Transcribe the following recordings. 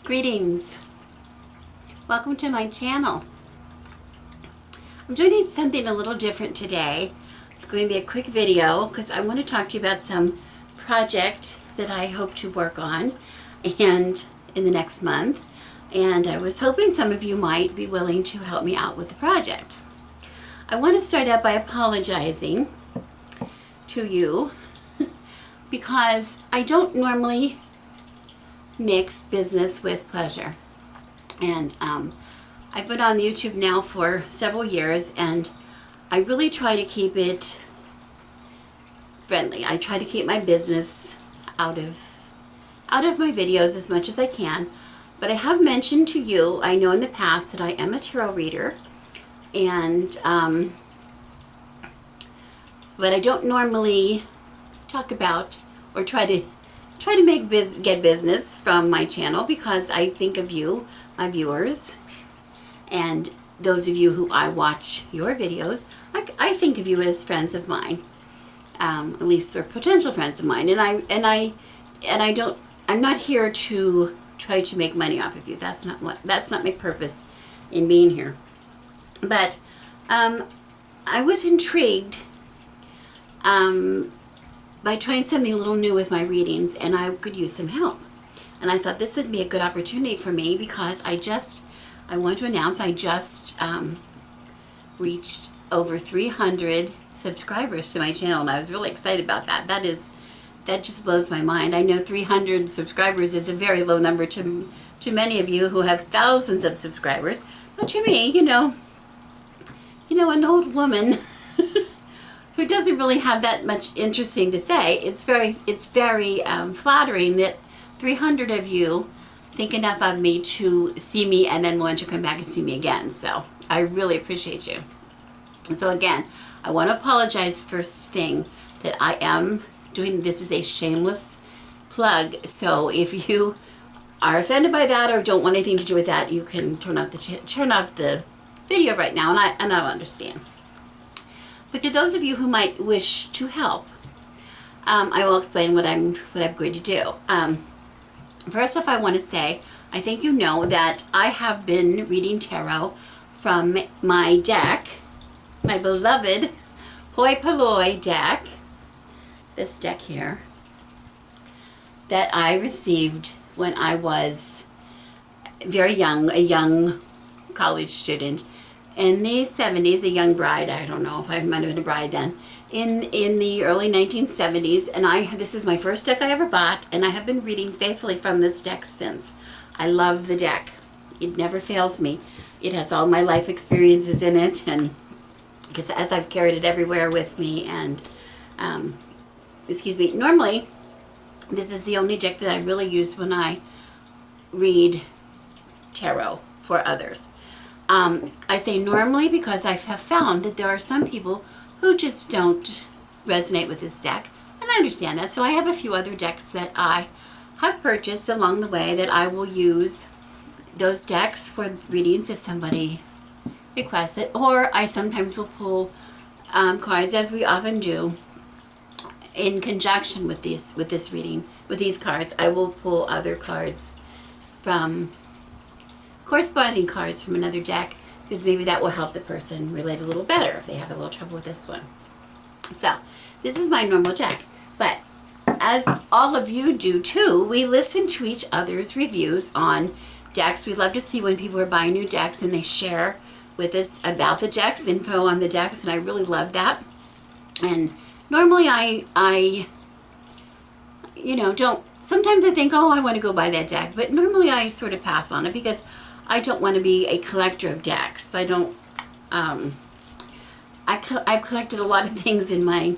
Greetings. Welcome to my channel. I'm doing something a little different today. It's going to be a quick video because I want to talk to you about some project that I hope to work on and in the next month. And I was hoping some of you might be willing to help me out with the project. I want to start out by apologizing to you because I don't normally mix business with pleasure. And I've been on YouTube now for several years, and I really try to keep it friendly. I try to keep my business out of my videos as much as I can. But I have mentioned to you, I know in the past, that I am a tarot reader, and but I don't normally talk about or try to get business from my channel because I think of you, my viewers, and those of you who I watch your videos. I think of you as friends of mine, at least or potential friends of mine, I'm not here to try to make money off of you. That's not my purpose in being here. But I was intrigued by trying something a little new with my readings, and I could use some help. And I thought this would be a good opportunity for me because I want to announce I just reached over 300 subscribers to my channel, and I was really excited about that. That just blows my mind. I know 300 subscribers is a very low number to many of you who have thousands of subscribers, but to me, an old woman who doesn't really have that much interesting to say, it's very flattering that 300 of you think enough of me to see me and then want to come back and see me again. So I really appreciate you. And so again, I want to apologize first thing that I am doing this is a shameless plug. So if you are offended by that or don't want anything to do with that, you can turn off the video right now, and I'll understand. But to those of you who might wish to help, I will explain what I'm going to do. First off, I want to say, I think you know that I have been reading tarot from my deck, my beloved Hoi Polloi deck, this deck here, that I received when I was very young, a young college student. In the 70s, a young bride, I don't know if I might have been a bride then, in the early 1970s, and this is my first deck I ever bought, and I have been reading faithfully from this deck since. I love the deck. It never fails me. It has all my life experiences in it, and because as I've carried it everywhere with me, and, normally, this is the only deck that I really use when I read tarot for others. I say normally because I have found that there are some people who just don't resonate with this deck, and I understand that. So I have a few other decks that I have purchased along the way that I will use those decks for readings if somebody requests it, or I sometimes will pull cards, as we often do, in conjunction with this reading. With these cards, I will pull other cards from corresponding cards from another deck, because maybe that will help the person relate a little better if they have a little trouble with this one. So this is my normal deck, but as all of you do too, we listen to each other's reviews on decks. We love to see when people are buying new decks and they share with us about the decks, info on the decks, and I really love that. And normally I don't, sometimes I think, oh, I want to go buy that deck, but normally I sort of pass on it because I don't want to be a collector of decks. I don't, I've collected a lot of things in my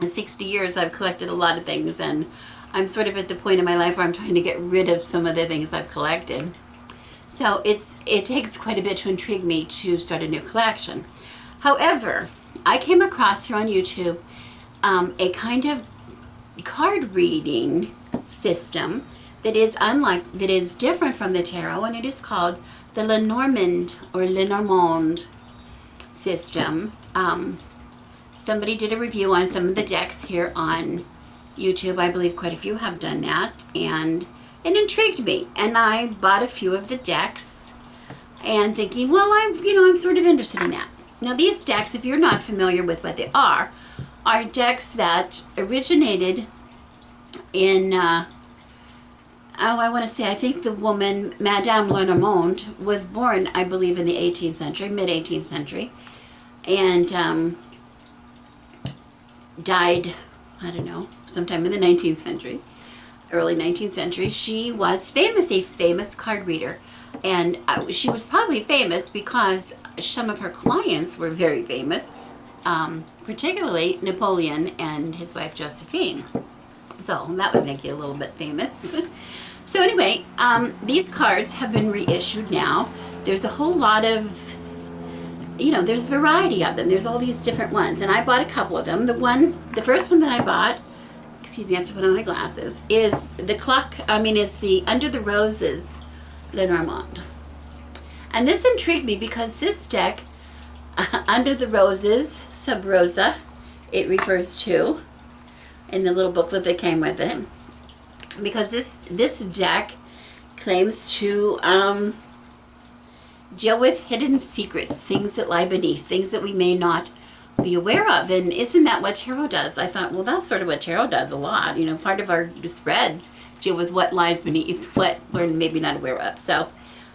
60 years. I've collected a lot of things, and I'm sort of at the point in my life where I'm trying to get rid of some of the things I've collected. So it takes quite a bit to intrigue me to start a new collection. However, I came across here on YouTube a kind of card reading system that is different from the tarot, and it is called the Lenormand or Lenormand system. Somebody did a review on some of the decks here on YouTube. I believe quite a few have done that, and it intrigued me, and I bought a few of the decks, and thinking, well, I'm sort of interested in that. Now, these decks, if you're not familiar with what they are decks that originated in, I want to say, I think the woman, Madame Lenormand, was born, I believe, in the 18th century, mid-18th century, and died, I don't know, sometime in the 19th century, early 19th century. She was famous, a famous card reader. And she was probably famous because some of her clients were very famous, particularly Napoleon and his wife Josephine. So that would make you a little bit famous. So anyway, these cards have been reissued now. There's a whole lot of, there's a variety of them. There's all these different ones. And I bought a couple of them. The first one that I bought, excuse me, I have to put on my glasses, is the Under the Roses Lenormand. And this intrigued me because this deck, Under the Roses, Sub Rosa, it refers to, in the little booklet that came with it, because this deck claims to deal with hidden secrets, things that lie beneath, things that we may not be aware of. And isn't that what tarot does? I thought, well, that's sort of what tarot does a lot. Part of our spreads deal with what lies beneath, what we're maybe not aware of. So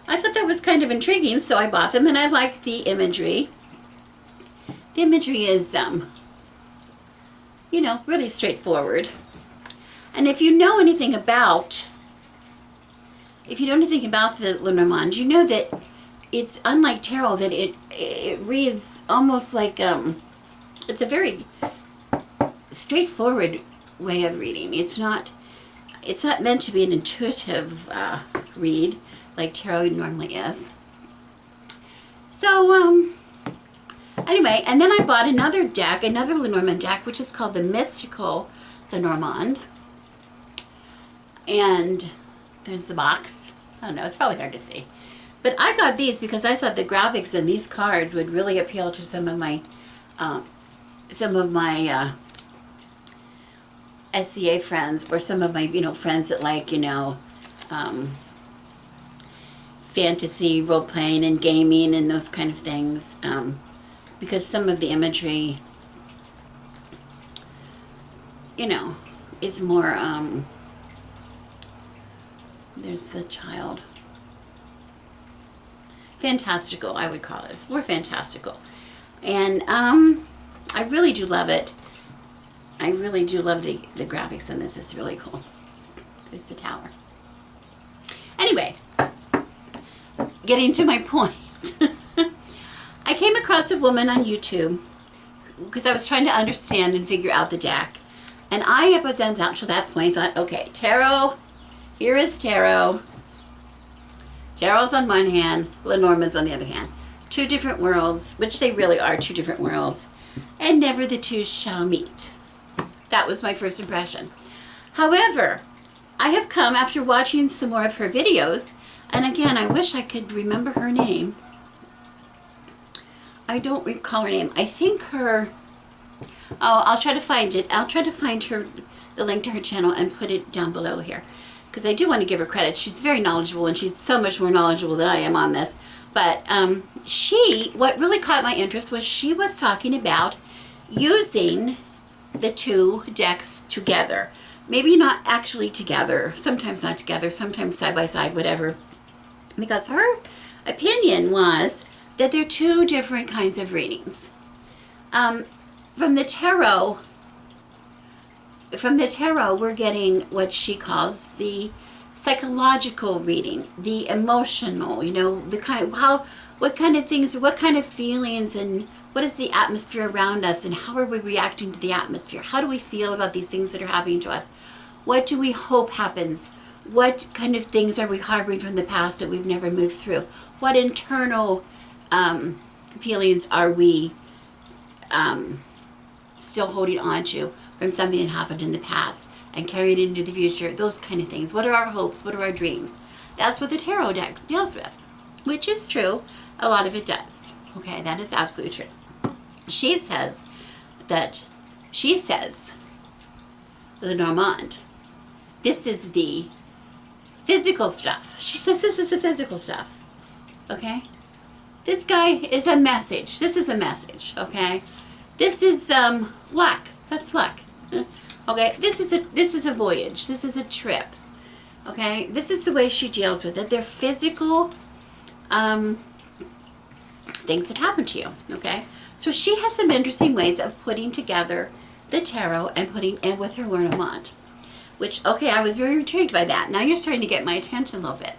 I thought that was kind of intriguing, so I bought them, and I liked the imagery. The imagery is, really straightforward. And if you know anything about the Lenormand, you know that it's unlike tarot, that it reads almost like, it's a very straightforward way of reading. It's not meant to be an intuitive read like tarot normally is. So anyway, and then I bought another deck, another Lenormand deck, which is called the Mystical Lenormand. And there's the box. I don't know, it's probably hard to see. But I got these because I thought the graphics in these cards would really appeal to some of my SCA friends, or some of my, friends that like, fantasy, role-playing, and gaming, and those kind of things, because some of the imagery, is more, there's the child. Fantastical, I would call it. More fantastical. And I really do love it. I really do love the graphics in this. It's really cool. There's the tower. Anyway, getting to my point. I came across a woman on YouTube because I was trying to understand and figure out the deck. And I, up until that point, thought, okay, tarot, here is tarot. Tarot's on one hand, Lenormand's on the other hand. Two different worlds, which they really are, two different worlds. And never the two shall meet. That was my first impression. However, I have come after watching some more of her videos, and again, I wish I could remember her name. I don't recall her name. I think I'll try to find it. I'll try to find the link to her channel and put it down below here, because I do want to give her credit. She's very knowledgeable, and she's so much more knowledgeable than I am on this. But what really caught my interest was she was talking about using the two decks together. Maybe not actually together, sometimes not together, sometimes side by side, whatever. Because her opinion was that they're two different kinds of readings. From the tarot, we're getting what she calls the psychological reading, the emotional, what kind of things, what kind of feelings, and what is the atmosphere around us, and how are we reacting to the atmosphere? How do we feel about these things that are happening to us? What do we hope happens? What kind of things are we harboring from the past that we've never moved through? What internal feelings are we still holding on to from something that happened in the past and carrying it into the future? Those kind of things. What are our hopes? What are our dreams? That's what the tarot deck deals with, which is true. A lot of it does. Okay, that is absolutely true. She says Lenormand, this is the physical stuff. She says this is the physical stuff. Okay? This guy is a message. This is a message, okay? This is luck. That's luck. Okay? This is a voyage. This is a trip. Okay? This is the way she deals with it. They're physical things that happen to you, okay? So she has some interesting ways of putting together the tarot and putting in with her Lenormand, which, okay, I was very intrigued by that. Now you're starting to get my attention a little bit.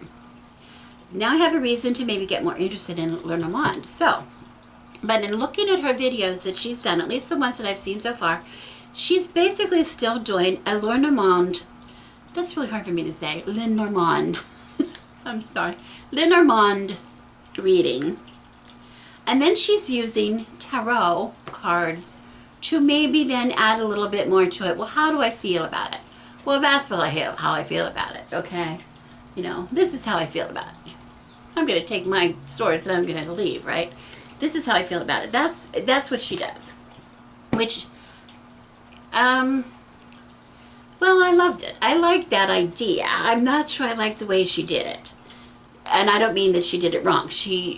Now I have a reason to maybe get more interested in Lenormand. So, but in looking at her videos that she's done, at least the ones that I've seen so far, she's basically still doing a Lenormand. That's really hard for me to say. Lenormand. I'm sorry. Lenormand reading. And then she's using tarot cards to maybe then add a little bit more to it. Well, how do I feel about it? Well, that's what how I feel about it, okay? You know, this is how I feel about it. I'm going to take my swords and I'm going to leave, right? This is how I feel about it. That's what she does. Which, well, I loved it. I liked that idea. I'm not sure I like the way she did it. And I don't mean that she did it wrong. She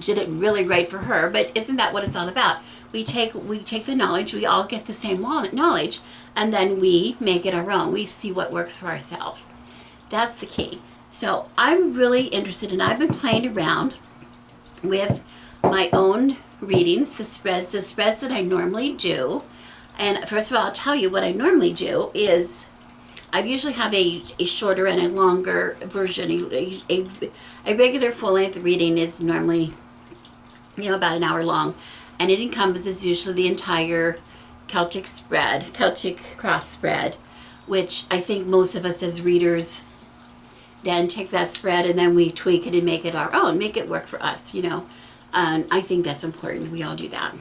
did it really right for her, but isn't that what it's all about? We take the knowledge, we all get the same knowledge, and then we make it our own. We see what works for ourselves. That's the key. So I'm really interested, and I've been playing around with my own readings, the spreads that I normally do. And first of all, I'll tell you what I normally do is I usually have a shorter and a longer version. A regular full-length reading is normally, about an hour long, and it encompasses usually the entire Celtic cross spread, which I think most of us as readers then take that spread and then we tweak it and make it our own, make it work for us, and I think that's important. We all do that.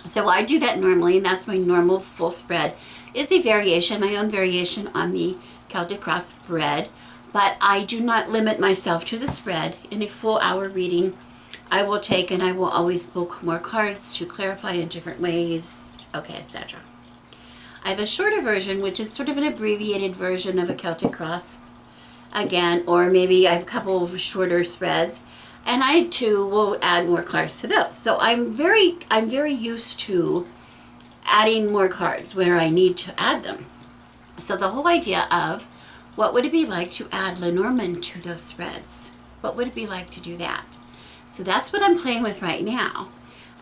So I do that normally, and that's my normal full spread. Is a variation, my own variation on the Celtic cross spread, but I do not limit myself to the spread. In a full hour reading, I will take and I will always pull more cards to clarify in different ways, okay, etc. I have a shorter version, which is sort of an abbreviated version of a Celtic cross, again, or maybe I have a couple of shorter spreads, and I too will add more cards to those. So I'm very used to adding more cards where I need to add them. So the whole idea of what would it be like to add Lenormand to those spreads? What would it be like to do that? So that's what I'm playing with right now.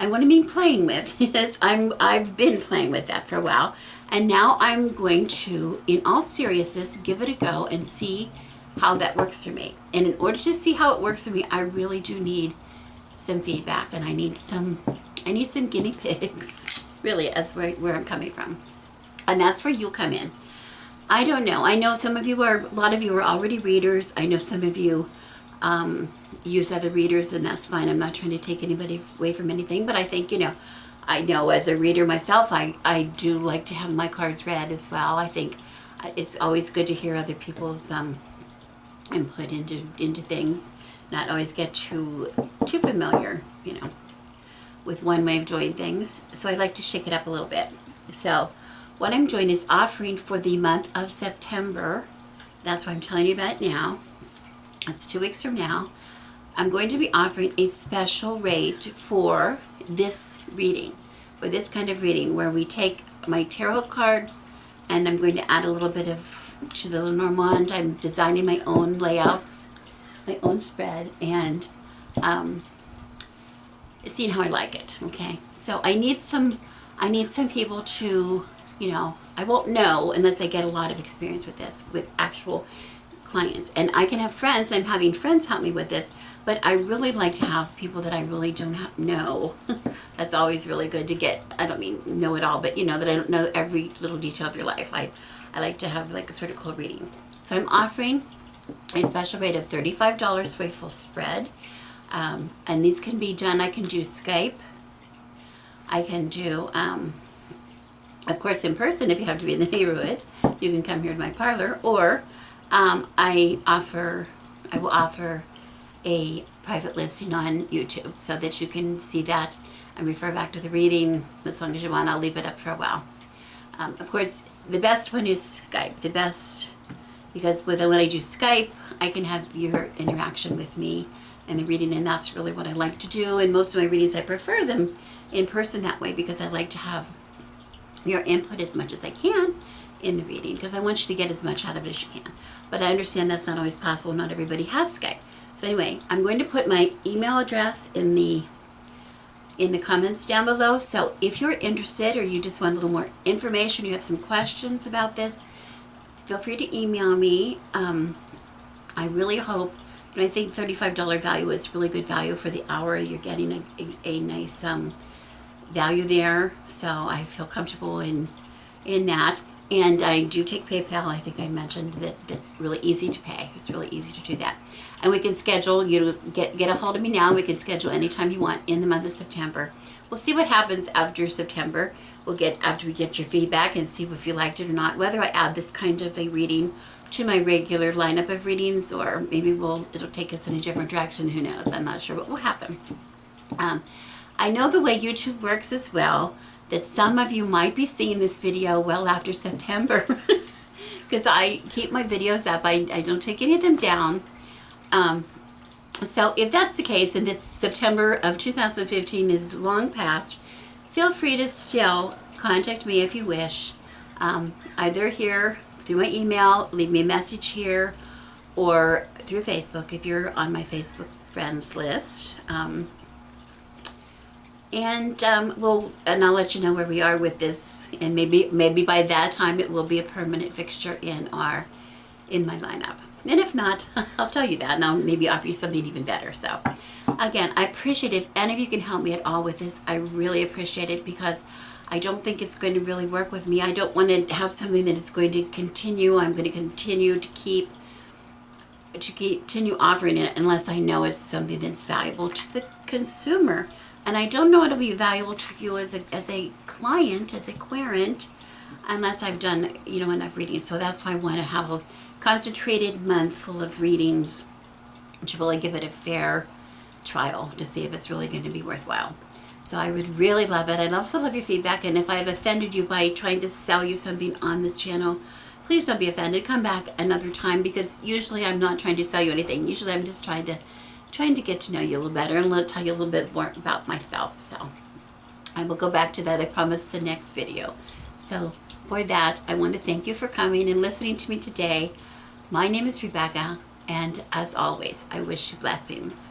And what I mean playing with is I've been playing with that for a while, and now I'm going to, in all seriousness, give it a go and see how that works for me. And in order to see how it works for me, I really do need some feedback, and I need some guinea pigs. Really, as where I'm coming from. And that's where you'll come in. I don't know. I know a lot of you are already readers. I know some of you use other readers, and that's fine. I'm not trying to take anybody away from anything, but I think, I know as a reader myself, I do like to have my cards read as well. I think it's always good to hear other people's input into things, not always get too familiar, with one way of doing things. So I like to shake it up a little bit. So what I'm doing is offering for the month of September. That's why I'm telling you about it now. It's 2 weeks from now. I'm going to be offering a special rate for this reading, for this kind of reading, where we take my tarot cards and I'm going to add a little bit to the Lenormand. I'm designing my own layouts, my own spread, and seeing how I like it. Okay, so I need some people to, I won't know unless I get a lot of experience with this, with actual clients. And I can have friends, and I'm having friends help me with this, but I really like to have people that I really don't know. That's always really good to get. I don't mean know it all, but that I don't know every little detail of your life. I like to have like a sort of cold reading. So I'm offering a special rate of $35 for a full spread. And these can be done. I can do Skype. I can do, of course, in person if you have to be in the neighborhood. You can come here to my parlor, or I will offer a private listing on YouTube so that you can see that and refer back to the reading as long as you want. I'll leave it up for a while. Of course, the best one is Skype. The best because when I do Skype, I can have your interaction with me and the reading, and that's really what I like to do. And most of my readings, I prefer them in person that way, because I like to have your input as much as I can in the reading, because I want you to get as much out of it as you can. But I understand that's not always possible. Not everybody has Skype. So anyway, I'm going to put my email address in the comments down below. So if you're interested, or you just want a little more information, you have some questions about this, feel free to email me. I really hope, and I think $35 value is really good value for the hour. You're getting a nice value there. So I feel comfortable in that. And I do take PayPal. I think I mentioned that it's really easy to pay. It's really easy to do that. And we can schedule, you get a hold of me now. We can schedule anytime you want in the month of September. We'll see what happens after September. After we get your feedback and see if you liked it or not, whether I add this kind of a reading to my regular lineup of readings, or maybe it'll take us in a different direction. Who knows? I'm not sure what will happen. I know the way YouTube works as well, that some of you might be seeing this video well after September, because I keep my videos up. I don't take any of them down. So if that's the case, and this September of 2015 is long past, feel free to still contact me if you wish, either here through my email, leave me a message here, or through Facebook if you're on my Facebook friends list. And I'll let you know where we are with this, and maybe by that time it will be a permanent fixture in my lineup. And if not, I'll tell you that, and I'll maybe offer you something even better. So again, I appreciate if any of you can help me at all with this. I really appreciate it, because I don't think it's going to really work with me. I don't want to have something that is going to continue. I'm going to continue to continue offering it unless I know it's something that's valuable to the consumer. And I don't know it'll be valuable to you as a client, as a querent, unless I've done enough readings. So that's why I want to have a concentrated month full of readings to really give it a fair trial to see if it's really going to be worthwhile. So I would really love it. I'd also love your feedback. And if I have offended you by trying to sell you something on this channel, please don't be offended. Come back another time, because usually I'm not trying to sell you anything. Usually I'm just trying to get to know you a little better and tell you a little bit more about myself. So I will go back to that, I promise, the next video. So for that, I want to thank you for coming and listening to me today. My name is Rebecca, and as always, I wish you blessings.